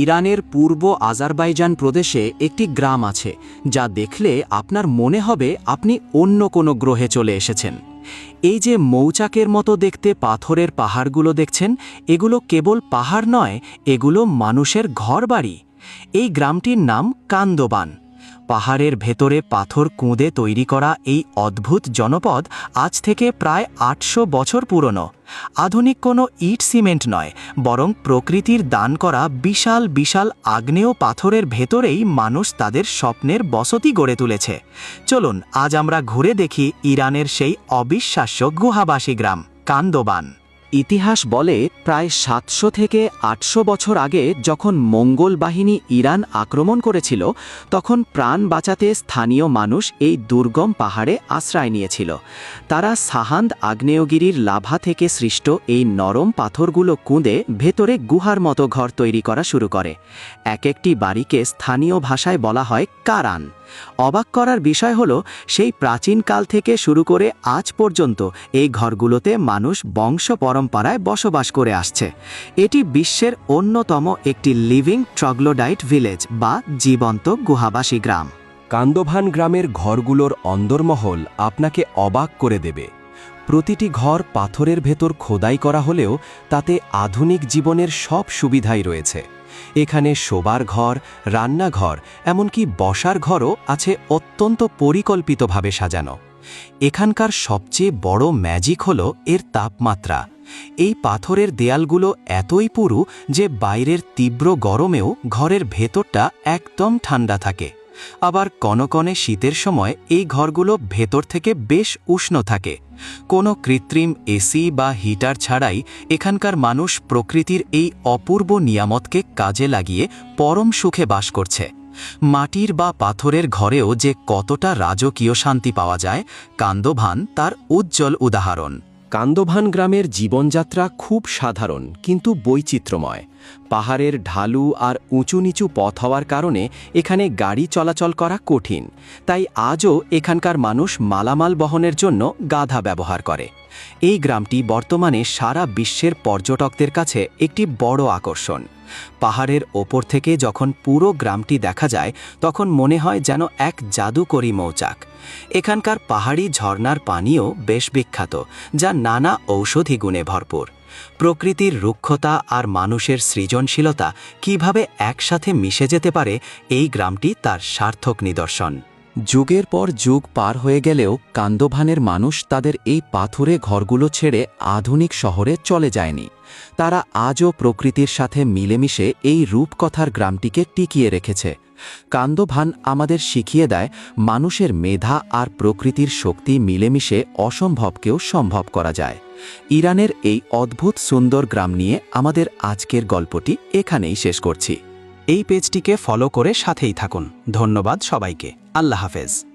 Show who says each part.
Speaker 1: ইরানের পূর্ব আজারবাইজান প্রদেশে একটি গ্রাম আছে যা দেখলে আপনার মনে হবে আপনি অন্য কোনো গ্রহে চলে এসেছেন। এই যে মৌচাকের মতো দেখতে পাথরের পাহাড়গুলো দেখছেন, এগুলো কেবল পাহাড় নয়, এগুলো মানুষের ঘরবাড়ি। এই গ্রামটির নাম কান্দোবান। পাহাড়ের ভেতরে পাথর কুঁদে তৈরি করা এই অদ্ভুত জনপদ আজ থেকে প্রায় ৮০০ বছর পুরনো। আধুনিক কোনো ইট সিমেন্ট নয়, বরং প্রকৃতির দান করা বিশাল বিশাল আগ্নেয় পাথরের ভেতরেই মানুষ তাদের স্বপ্নের বসতি গড়ে তুলেছে। চলুন আজ আমরা ঘুরে দেখি ইরানের সেই অবিশ্বাস্য গুহাবাসী গ্রাম কান্দোবান। ইতিহাস বলে প্রায় ৭০০ থেকে ৮০০ বছর আগে যখন মঙ্গোল বাহিনী ইরান আক্রমণ করেছিল, তখন প্রাণ বাঁচাতে স্থানীয় মানুষ এই দুর্গম পাহাড়ে আশ্রয় নিয়েছিল। তারা সাহান্দ আগ্নেয়গিরির লাভা থেকে সৃষ্ট এই নরম পাথরগুলো কুঁদে ভেতরে গুহার মতো ঘর তৈরি করা শুরু করে। এক একটি বাড়িকে স্থানীয় ভাষায় বলা হয় কারান। অবাক করার বিষয় হলো, সেই প্রাচীনকাল থেকে শুরু করে আজ পর্যন্ত এই ঘরগুলোতে মানুষ বংশ পরম্পরায় বসবাস করে আসছে। এটি বিশ্বের অন্যতম একটি লিভিং ট্রগ্লোডাইট ভিলেজ বা জীবন্ত গুহাবাসী গ্রাম।
Speaker 2: কান্দোভান গ্রামের ঘরগুলোর অন্দরমহল আপনাকে অবাক করে দেবে। প্রতিটি ঘর পাথরের ভেতর খোদাই করা হলেও তাতে আধুনিক জীবনের সব সুবিধাই রয়েছে। এখানে শোবার ঘর, রান্নাঘর, এমনকি বসার ঘরও আছে অত্যন্ত পরিকল্পিতভাবে সাজানো। এখানকার সবচেয়ে বড় ম্যাজিক হলো এর তাপমাত্রা। এই পাথরের দেয়ালগুলো এতই পুরু যে বাইরের তীব্র গরমেও ঘরের ভেতরটা একদম ঠান্ডা থাকে। আবার কনকনে শীতের সময় এই ঘরগুলো ভেতর থেকে বেশ উষ্ণ থাকে। কোনো কৃত্রিম এসি বা হিটার ছাড়াই এখানকার মানুষ প্রকৃতির এই অপূর্ব নিয়ামতকে কাজে লাগিয়ে পরম সুখে বাস করছে। মাটির বা পাথরের ঘরেও যে কতটা রাজকীয় শান্তি পাওয়া যায়, কান্দোভান তার উজ্জ্বল উদাহরণ। কান্দোভান গ্রামের জীবনযাত্রা খুব সাধারণ কিন্তু বৈচিত্র্যময়। পাহাড়ের ঢালু আর উঁচু নিচু পথ হওয়ার কারণে এখানে গাড়ি চলাচল করা কঠিন, তাই আজও এখানকার মানুষ মালামাল বহনের জন্য গাধা ব্যবহার করে। এই গ্রামটি বর্তমানে সারা বিশ্বের পর্যটকদের কাছে একটি বড় আকর্ষণ। পাহাড়ের ওপর থেকে যখন পুরো গ্রামটি দেখা যায়, তখন মনে হয় যেন এক জাদুকরী মৌচাক। এখানকার পাহাড়ি ঝর্ণার পানিও বেশ বিখ্যাত, যা নানা ঔষধি গুণে ভরপুর। প্রকৃতির রুক্ষতা আর মানুষের সৃজনশীলতা কিভাবে একসাথে মিশে যেতে পারে, এই গ্রামটি তার সার্থক নিদর্শন।
Speaker 1: যুগের পর যুগ পার হয়ে গেলেও কান্দোভানের মানুষ তাদের এই পাথুরে ঘরগুলো ছেড়ে আধুনিক শহরে চলে যায়নি। তারা আজও প্রকৃতির সাথে মিলেমিশে এই রূপকথার গ্রামটিকে টিকিয়ে রেখেছে। কান্দোভান আমাদের শিখিয়ে দেয়, মানুষের মেধা আর প্রকৃতির শক্তি মিলেমিশে অসম্ভবকেও সম্ভব করা যায়। ইরানের এই অদ্ভুত সুন্দর গ্রাম নিয়ে আমাদের আজকের গল্পটি এখানেই শেষ করছি। এই পেজটিকে ফলো করে সাথেই থাকুন। ধন্যবাদ সবাইকে। আল্লাহ হাফেজ।